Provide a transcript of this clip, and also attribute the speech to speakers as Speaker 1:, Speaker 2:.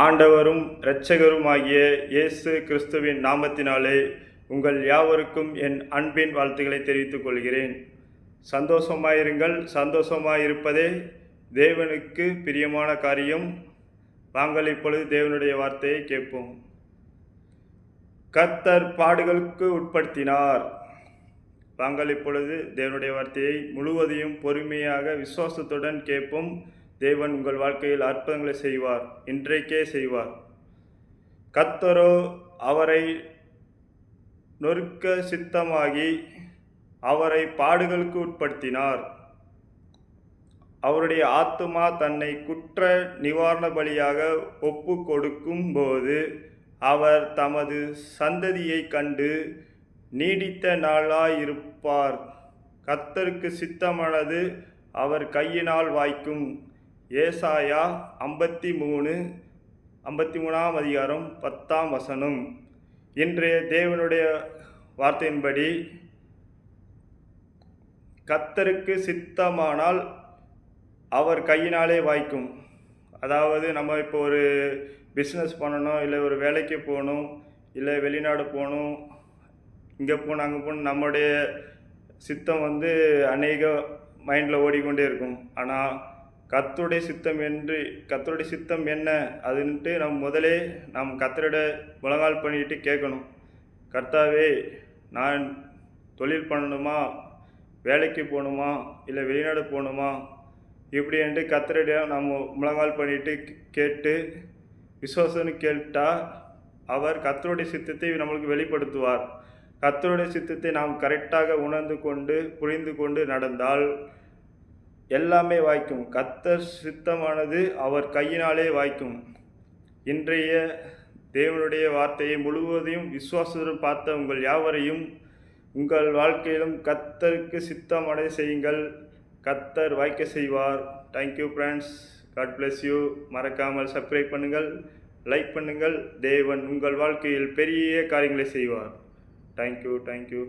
Speaker 1: ஆண்டவரும் இரட்சகருமாகிய இயேசு கிறிஸ்துவின் நாமத்தினாலே உங்கள் யாவருக்கும் என் அன்பின் வாழ்த்துக்களை தெரிவித்துக் கொள்கிறேன். சந்தோஷமாயிருங்கள். சந்தோஷமாயிருப்பதே தேவனுக்கு பிரியமான காரியம். நாங்கள் இப்பொழுது தேவனுடைய வார்த்தையை கேட்போம். கர்த்தர் பாடுகளுக்கு உட்படுத்தினார். நாங்கள் இப்பொழுது தேவனுடைய வார்த்தையை முழுவதையும் பொறுமையாக விசுவாசத்துடன் கேட்போம். தேவன் உங்கள் வாழ்க்கையில் அற்புதங்களை செய்வார், இன்றைக்கே செய்வார். கர்த்தரோ அவரை நொறுக்க சித்தமாகி அவரை பாடுகளுக்கு உட்படுத்தினார். அவருடைய ஆத்துமா தன்னை குற்ற நிவாரண பலியாக ஒப்பு கொடுக்கும் போது அவர் தமது சந்ததியை கண்டு நீடித்த நாளாயிருப்பார். கர்த்தருக்கு சித்தமானது அவர் கையினால் வாய்க்கும். ஏசாயா 53ஆம் அதிகாரம் 10ஆம் வசனம். இன்றைய தேவனுடைய வார்த்தையின்படி கர்த்தருக்கு சித்தமானால் அவர் கையினாலே வாய்க்கும். அதாவது நம்ம இப்போ ஒரு பிஸ்னஸ் பண்ணணும், இல்லை ஒரு வேலைக்கு போகணும், இல்லை வெளிநாடு போகணும், இங்கே போகணும் அங்கே போகணும், நம்முடைய சித்தம் அநேக மைண்டில் ஓடிக்கொண்டே இருக்கும். ஆனால் கர்த்தருடைய சித்தம் என்ன அதுன்ட்டு முதலே கர்த்தரோட முழங்கால் பண்ணிட்டு கேட்கணும். கர்த்தாவே, நான் தொழில் பண்ணணுமா, வேலைக்கு போகணுமா, இல்லை வெளிநாடு போகணுமா, இப்படி என்று கர்த்தரிடம் முழங்கால் பண்ணிட்டு கேட்டு விசுவாசன்னு கேட்டால் அவர் கர்த்தருடைய சித்தத்தை நம்மளுக்கு வெளிப்படுத்துவார். கர்த்தருடைய சித்தத்தை நாம் கரெக்டாக உணர்ந்து கொண்டு புரிந்து கொண்டு நடந்தால் எல்லாமே வாய்க்கும். கர்த்தர் சித்தமானது அவர் கையினாலே வாய்க்கும். இன்றைய தேவனுடைய வார்த்தையை முழுவதையும் விசுவாசத்துடன் பார்த்த உங்கள் யாவரையும் உங்கள் வாழ்க்கையிலும் கர்த்தருக்கு சித்தமானதை செய்யுங்கள். கர்த்தர் வாய்க்க செய்வார். Thank you friends. God bless you. மறக்காமல் சப்ஸ்கிரைப் பண்ணுங்கள், லைக் பண்ணுங்கள். தேவன் உங்கள் வாழ்க்கையில் பெரிய காரியங்களை செய்வார். தேங்க்யூ.